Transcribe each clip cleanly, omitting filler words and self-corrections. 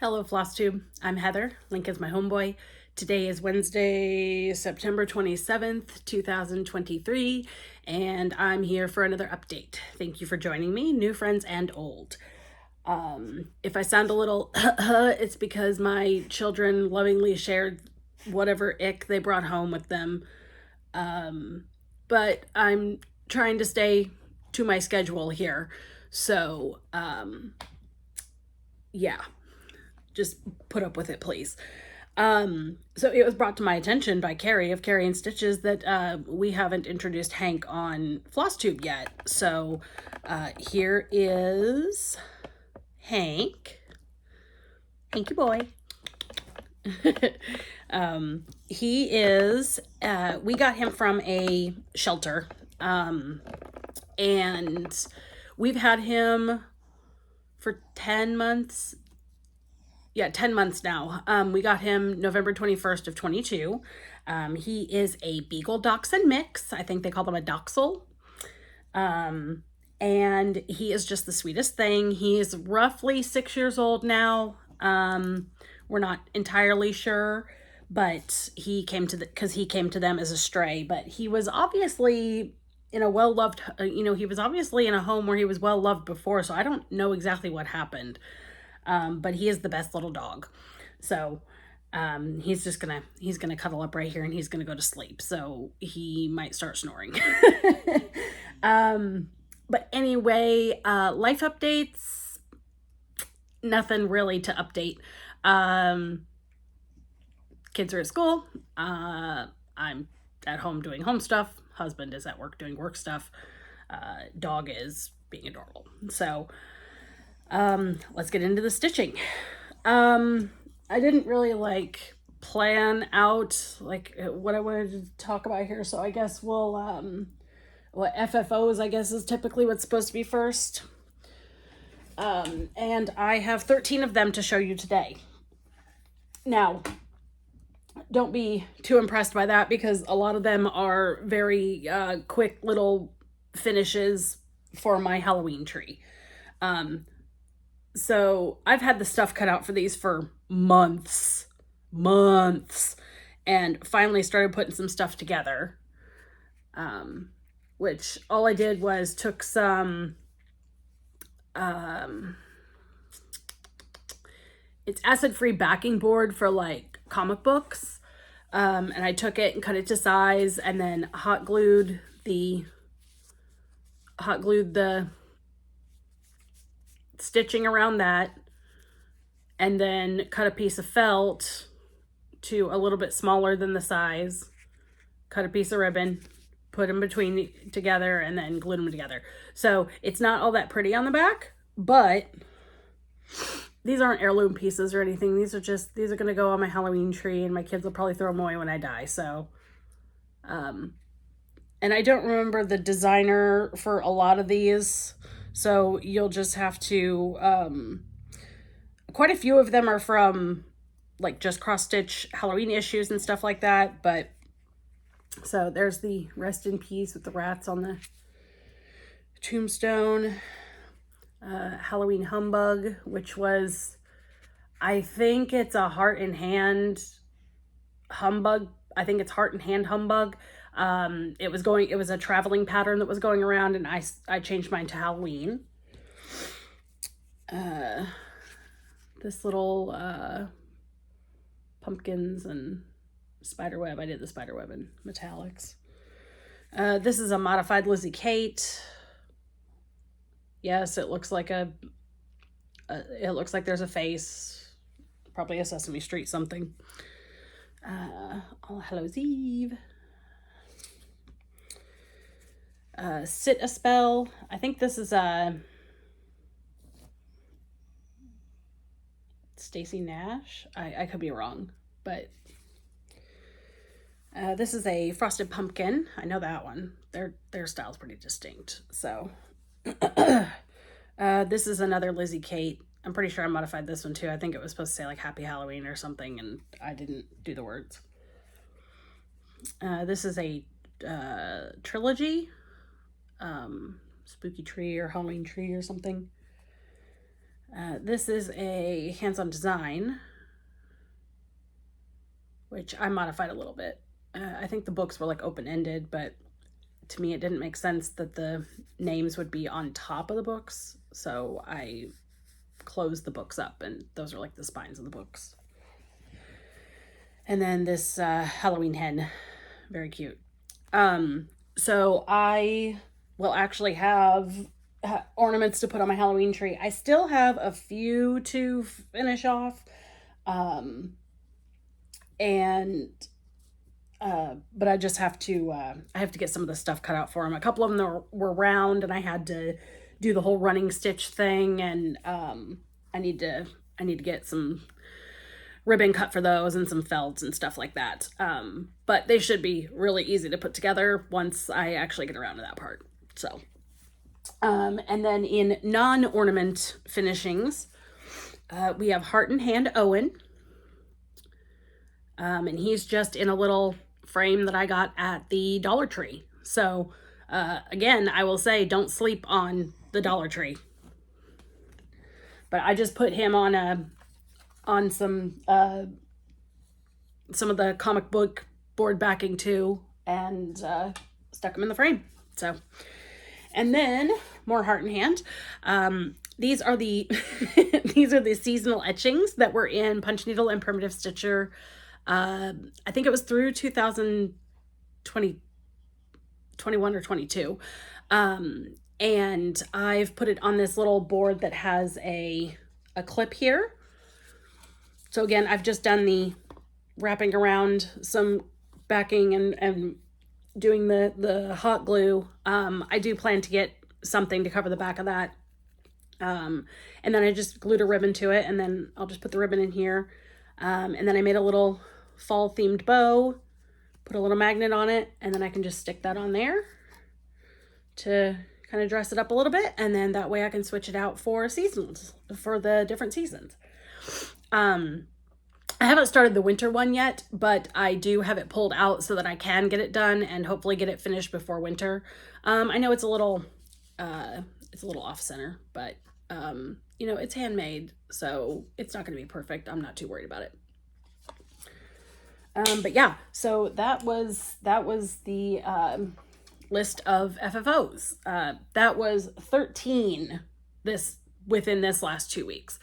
Hello, Flosstube. I'm Heather. Link is my homeboy. Today is Wednesday, September 27th, 2023, and I'm here for another update. Thank you for joining me, new friends and old. If I sound a little it's because my children lovingly shared whatever ick they brought home with them. But I'm trying to stay to my schedule here. So, yeah, just put up with it, please. So it was brought to my attention by Carrie of Carrie and Stitches that we haven't introduced Hank on Flosstube yet. So here is Hank. Hanky boy. He is, we got him from a shelter. And we've had him for 10 months. Yeah, 10 months now. We got him November 21st of 22. He is a Beagle Dachshund mix. I think they call them a Dachshund. And he is just the sweetest thing. He's roughly 6 years old now. We're not entirely sure, but he came to them as a stray. But he was obviously in a well-loved, he was obviously in a home where he was well-loved before, so I don't know exactly what happened. But he is the best little dog. So he's gonna cuddle up right here and he's gonna go to sleep. So he might start snoring. But anyway, life updates, nothing really to update. Kids are at school. I'm at home doing home stuff. Husband is at work doing work stuff. Dog is being adorable. So let's get into the stitching. I didn't really plan out what I wanted to talk about here, so I guess we'll what FFOs I guess is typically what's supposed to be first. And I have 13 of them to show you today. Now, don't be too impressed by that because a lot of them are very quick little finishes for my Halloween tree. So I've had the stuff cut out for these for months, and finally started putting some stuff together. Which all I did was took some, it's acid-free backing board for comic books. And I took it and cut it to size and then hot glued the stitching around that, and then cut a piece of felt to a little bit smaller than the size, cut a piece of ribbon, put them together, and then glued them together. So it's not all that pretty on the back, but these aren't heirloom pieces or anything. These are going to go on my Halloween tree, and my kids will probably throw them away when I die. So, and I don't remember the designer for a lot of these, so you'll just have to, quite a few of them are from just cross stitch Halloween issues and stuff like that. But so there's the rest in peace with the rats on the tombstone. Halloween Humbug, which was, I think it's a heart and hand humbug. I think it's heart and hand humbug. It was a traveling pattern that was going around, and I changed mine to Halloween. This little pumpkins and spiderweb. I did the spiderweb in metallics. This is a modified Lizzie Kate. Yes, it looks like it looks like there's a face, probably a Sesame Street something. All Hallows Eve. Sit a Spell. I think this is Stacy Nash. I could be wrong, but this is a Frosted Pumpkin. I know that one. Their style's pretty distinct. So this is another Lizzie Kate. I'm pretty sure I modified this one too. I think it was supposed to say Happy Halloween or something, and I didn't do the words. This is a trilogy. Spooky Tree or Halloween Tree or something. This is a hands-on design, which I modified a little bit. I think the books were like open-ended, but to me it didn't make sense that the names would be on top of the books. So I closed the books up, and those are like the spines of the books. And then this Halloween hen, very cute. So I will actually have ornaments to put on my Halloween tree. I still have a few to finish off. But I just have to, I have to get some of the stuff cut out for them. A couple of them were round, and I had to do the whole running stitch thing, and I need to get some ribbon cut for those and some felts and stuff like that. But they should be really easy to put together once I actually get around to that part. So, and then in non-ornament finishings, we have Heart and Hand Owen. And he's just in a little frame that I got at the Dollar Tree. So, again, I will say don't sleep on the Dollar Tree. But I just put him on some of the comic book board backing too, and stuck him in the frame. So, and then more Heart and Hand. These are the these are the seasonal etchings that were in Punch Needle and Primitive Stitcher. I think it was through 2021 or 22. And I've put it on this little board that has a clip here. So again, I've just done the wrapping around some backing and doing the hot glue. I do plan to get something to cover the back of that. And then I just glued a ribbon to it, and then I'll just put the ribbon in here. And then I made a little fall themed bow, put a little magnet on it, and then I can just stick that on there to kind of dress it up a little bit. And then that way I can switch it out for seasons, for the different seasons. I haven't started the winter one yet, but I do have it pulled out so that I can get it done and hopefully get it finished before winter. I know it's a little off center, but you know, it's handmade, so it's not going to be perfect. I'm not too worried about it. But yeah, so that was the list of FFOs. That was 13 within this last 2 weeks,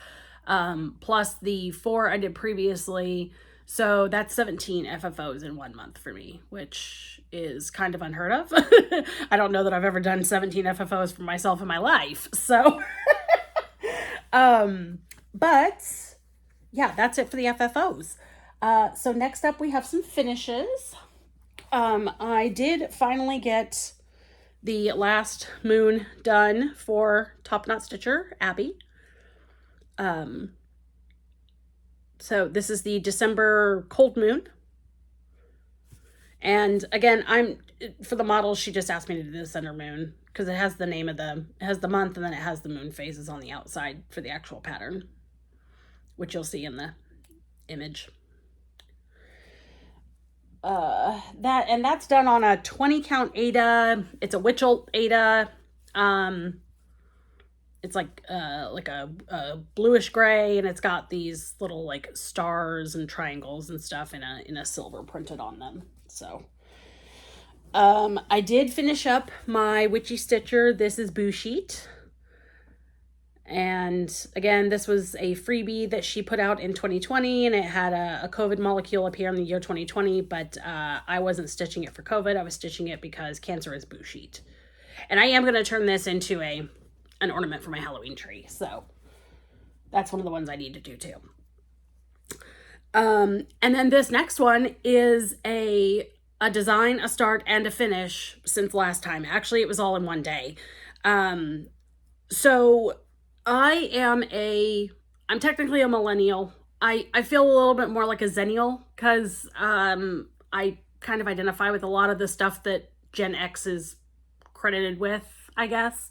plus the 4 I did previously. So that's 17 FFOs in 1 month for me, which is kind of unheard of. I don't know that I've ever done 17 FFOs for myself in my life. So, but yeah, that's it for the FFOs. So next up we have some finishes. I did finally get the last moon done for Top Knot Stitcher, Abby. So this is the December cold moon. And again, for the model, she just asked me to do the center moon because it has the name of it has the month, and then it has the moon phases on the outside for the actual pattern, which you'll see in the image. That's done on a 20 count Aida. It's a Witchell Aida. It's like a bluish gray, and it's got these little like stars and triangles and stuff in a silver printed on them. So, I did finish up my Witchy Stitcher. This is Boo Sheet. And again, this was a freebie that she put out in 2020, and it had a COVID molecule appear in the year 2020, but I wasn't stitching it for COVID. I was stitching it because Cancer is Boo Sheet. And I am going to turn this into an ornament for my Halloween tree. So that's one of the ones I need to do too. And then this next one is a design, a start, and a finish since last time. Actually, it was all in one day. So I'm technically a millennial. I feel a little bit more like a zennial because I kind of identify with a lot of the stuff that Gen X is credited with, I guess.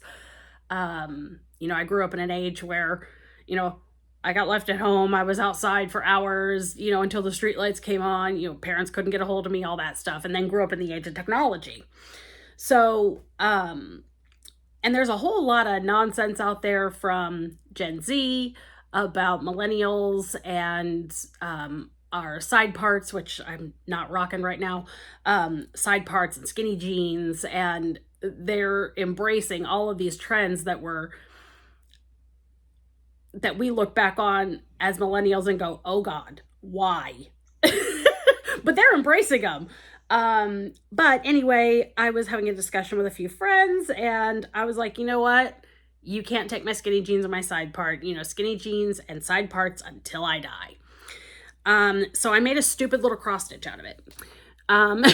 You know, I grew up in an age where, you know, I got left at home. I was outside for hours, you know, until the streetlights came on. You know, parents couldn't get a hold of me, all that stuff. And then grew up in the age of technology. So, and And there's a whole lot of nonsense out there from Gen Z about millennials and our side parts, which I'm not rocking right now, side parts and skinny jeans. And they're embracing all of these trends that we look back on as millennials and go, oh God, why? But they're embracing them. But anyway, I was having a discussion with a few friends and I was like, you know what? You can't take my skinny jeans or my side part, skinny jeans and side parts until I die. So I made a stupid little cross stitch out of it. And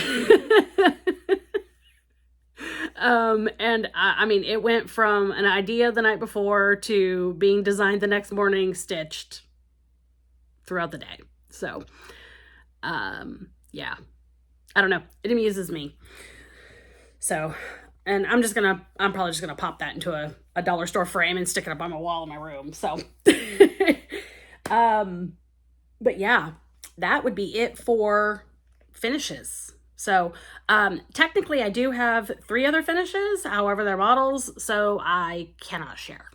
I mean, it went from an idea the night before to being designed the next morning, stitched throughout the day. So, yeah, I don't know. It amuses me. So, and I'm probably just gonna pop that into a dollar store frame and stick it up on my wall in my room. So, but yeah, that would be it for finishes. So, technically I do have 3 other finishes, however they're models, so I cannot share.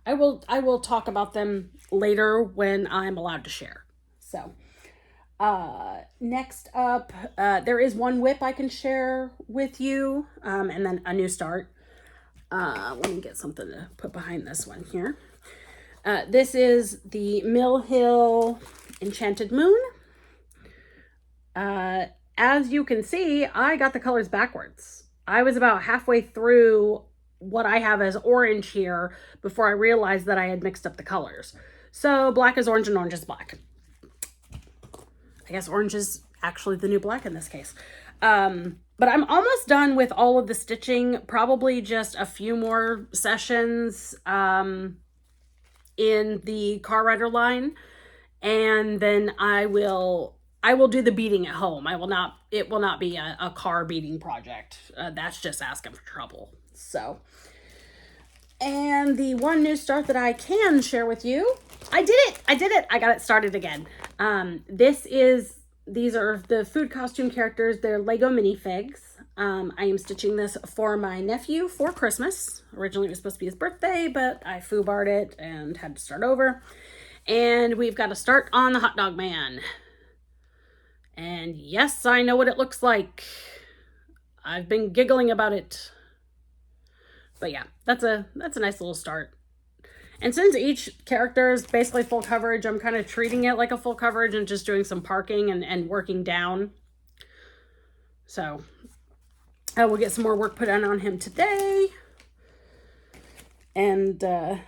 I will talk about them later when I'm allowed to share. So, next up, there is one whip I can share with you, and then a new start. Let me get something to put behind this one here. This is the Mill Hill Enchanted Moon. As you can see, I got the colors backwards. I was about halfway through what I have as orange here before I realized that I had mixed up the colors. So black is orange and orange is black. I guess orange is actually the new black in this case. But I'm almost done with all of the stitching, probably just a few more sessions in the car rider line. And then I will do the beading at home. It will not be a car beading project. That's just asking for trouble. So, and the one new start that I can share with you, I did it. I got it started again. These are the food costume characters. They're Lego minifigs. I am stitching this for my nephew for Christmas. Originally it was supposed to be his birthday, but I foobarred it and had to start over. And we've got to start on the hot dog man. And yes, I know what it looks like. I've been giggling about it. But yeah, that's a nice little start. And since each character is basically full coverage, I'm kind of treating it like a full coverage and just doing some parking and working down. So I will get some more work put on him today. And I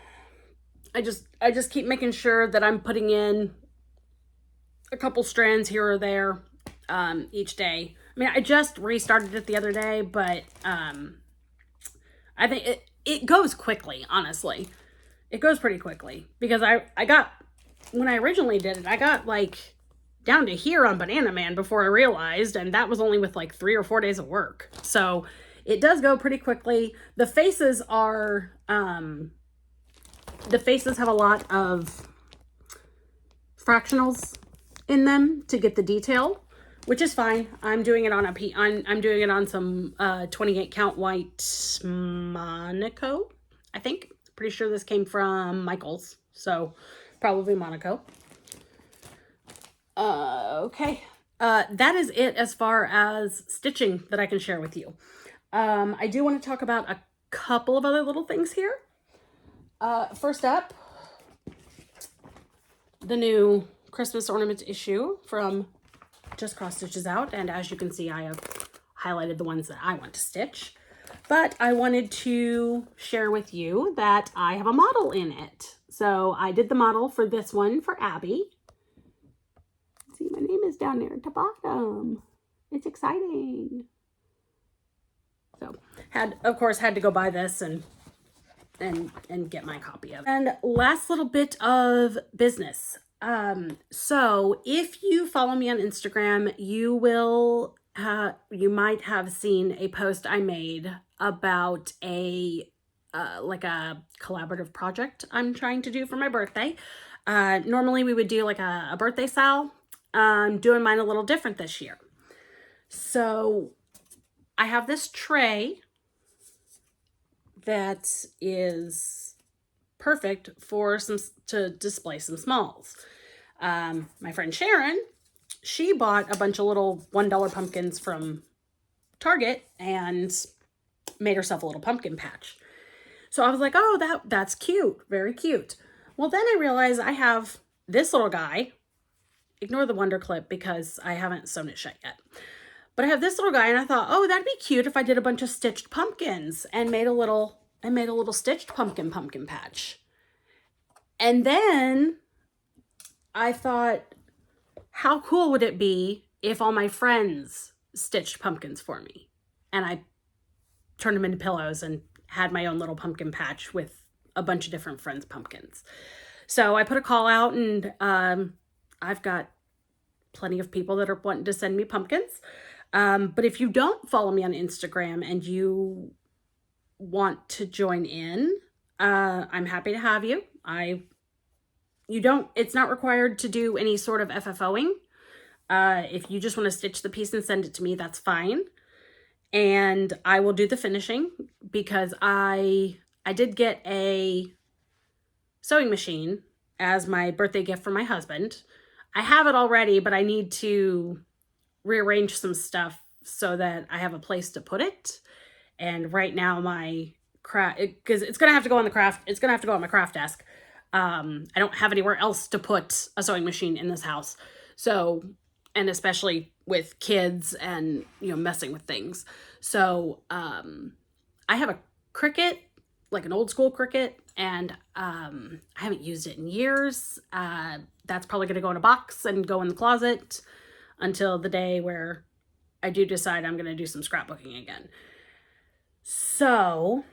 just keep making sure that I'm putting in a couple strands here or there each day. I mean, I just restarted it the other day, but I think it goes quickly, honestly. It goes pretty quickly because I got, when I originally did it, I got like down to here on Banana Man before I realized, and that was only with like 3 or 4 days of work. So it does go pretty quickly. The faces are, the faces have a lot of fractionals in them to get the detail, which is fine. I'm doing it on I'm doing it on some 28 count white Monaco, I think. Pretty sure this came from Michael's, so probably Monaco. Okay. That is it as far as stitching that I can share with you. I do want to talk about a couple of other little things here. First up, the new Christmas ornament issue from Just Cross Stitches Out. And as you can see, I have highlighted the ones that I want to stitch. But I wanted to share with you that I have a model in it. So I did the model for this one for Abby. See, my name is down there at the bottom. It's exciting. So of course had to go buy this and get my copy of it. And last little bit of business. So if you follow me on Instagram, you will you might have seen a post I made about like a collaborative project I'm trying to do for my birthday. Normally we would do like a birthday sal. I'm doing mine a little different this year. So I have this tray that is perfect for to display some smalls. My friend Sharon, she bought a bunch of little $1 pumpkins from Target and made herself a little pumpkin patch. So I was like, oh, that's cute. Very cute. Well, then I realized I have this little guy. Ignore the Wonder Clip because I haven't sewn it shut yet. But I have this little guy, and I thought, oh, that'd be cute if I did a bunch of stitched pumpkins and made a little stitched pumpkin patch. And then I thought, how cool would it be if all my friends stitched pumpkins for me? And I turned them into pillows and had my own little pumpkin patch with a bunch of different friends' pumpkins. So I put a call out, and I've got plenty of people that are wanting to send me pumpkins. But if you don't follow me on Instagram and you want to join in, I'm happy to have you. It's not required to do any sort of FFOing. If you just want to stitch the piece and send it to me, that's fine. And I will do the finishing because I did get a sewing machine as my birthday gift from my husband. I have it already, but I need to rearrange some stuff so that I have a place to put it. And right now my because it's going to have to go on the craft, it's going to have to go on my craft desk. I don't have anywhere else to put a sewing machine in this house. So, and especially with kids and, messing with things. So, I have a Cricut, like an old school Cricut, and I haven't used it in years. That's probably going to go in a box and go in the closet until the day where I do decide I'm going to do some scrapbooking again. So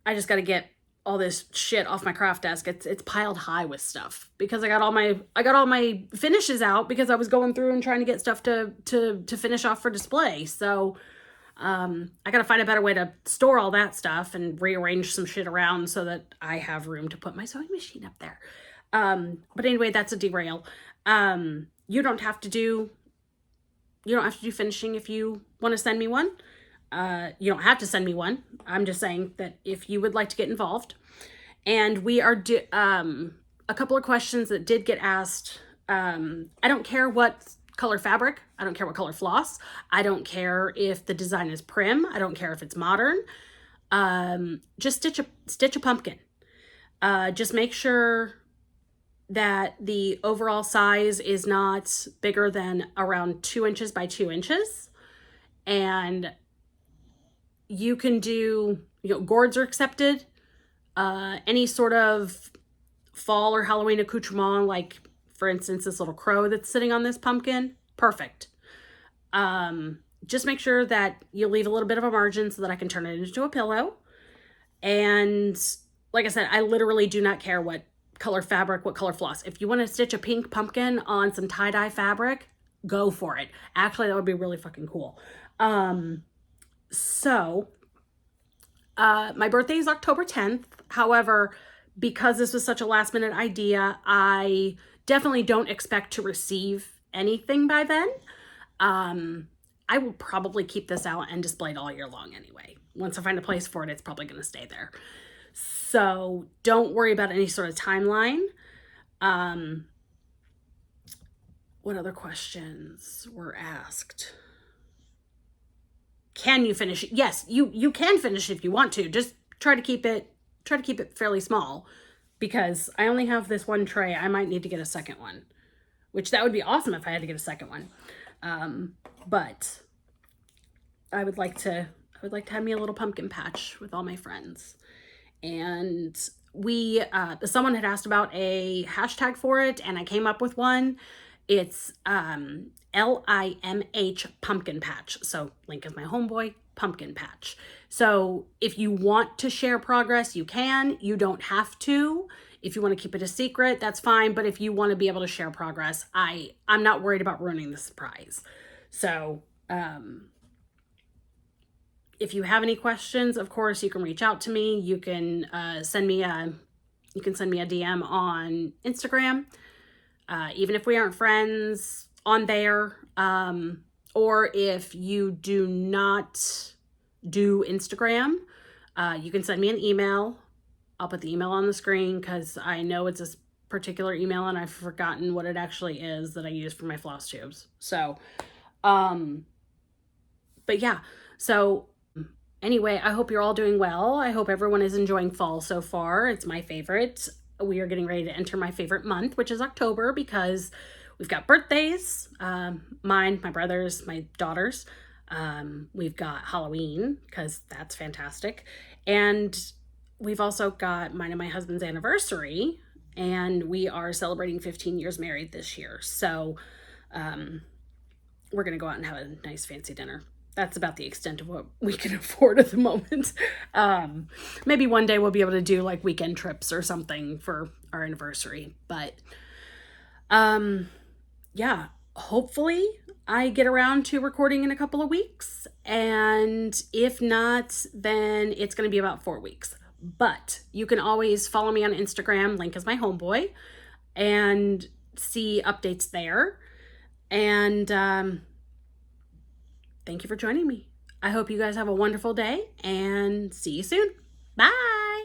I just got to get all this shit off my craft desk. It's piled high with stuff because I got all my finishes out because I was going through and trying to get stuff to finish off for display. So I got to find a better way to store all that stuff and rearrange some shit around so that I have room to put my sewing machine up there. But anyway, that's a derail. You don't have to do finishing if you want to send me one. You don't have to send me one. I'm just saying that if you would like to get involved. And we are a couple of questions that did get asked. I don't care what color fabric. I don't care what color floss. I don't care if the design is prim. I don't care if it's modern. Just stitch a pumpkin. Just make sure that the overall size is not bigger than around 2 inches by 2 inches. And you can do, gourds are accepted. Any sort of fall or Halloween accoutrement, like for instance, this little crow that's sitting on this pumpkin, perfect. Just make sure that you leave a little bit of a margin so that I can turn it into a pillow. And like I said, I literally do not care what color fabric, what color floss. If you want to stitch a pink pumpkin on some tie-dye fabric, go for it. Actually, that would be really fucking cool. So, my birthday is October 10th. However, because this was such a last minute idea, I definitely don't expect to receive anything by then. I will probably keep this out and display it all year long anyway. Once I find a place for it, it's probably going to stay there. So don't worry about any sort of timeline. What other questions were asked? Can you finish it? Yes, you can finish if you want to. Just try to keep it fairly small because I only have this one tray. I might need to get a second one, which that would be awesome if I had to get a second one. But I would like to have me a little pumpkin patch with all my friends. And someone had asked about a hashtag for it, and I came up with one. It's LIMH pumpkin patch. So Link is my homeboy, pumpkin patch. So if you want to share progress, you can. You don't have to. If you want to keep it a secret, that's fine. But if you want to be able to share progress, I'm not worried about ruining the surprise. So if you have any questions, of course, you can reach out to me. You can send me a DM on Instagram. Even if we aren't friends on there, or if you do not do Instagram, You can send me an email. I'll put the email on the screen because I know it's this particular email and I've forgotten what it actually is that I use for my floss tubes. So, but yeah, so anyway, I hope you're all doing well. I hope everyone is enjoying fall so far. It's my favorite. We are getting ready to enter my favorite month, which is October, because we've got birthdays, mine, my brother's, my daughter's. We've got Halloween, because that's fantastic. And we've also got mine and my husband's anniversary, and we are celebrating 15 years married this year. So we're going to go out and have a nice fancy dinner. That's about the extent of what we can afford at the moment. Maybe one day we'll be able to do like weekend trips or something for our anniversary. But yeah, hopefully I get around to recording in a couple of weeks. And if not, then it's going to be about 4 weeks. But you can always follow me on Instagram. Link is my homeboy. And see updates there. And thank you for joining me. I hope you guys have a wonderful day and see you soon. Bye.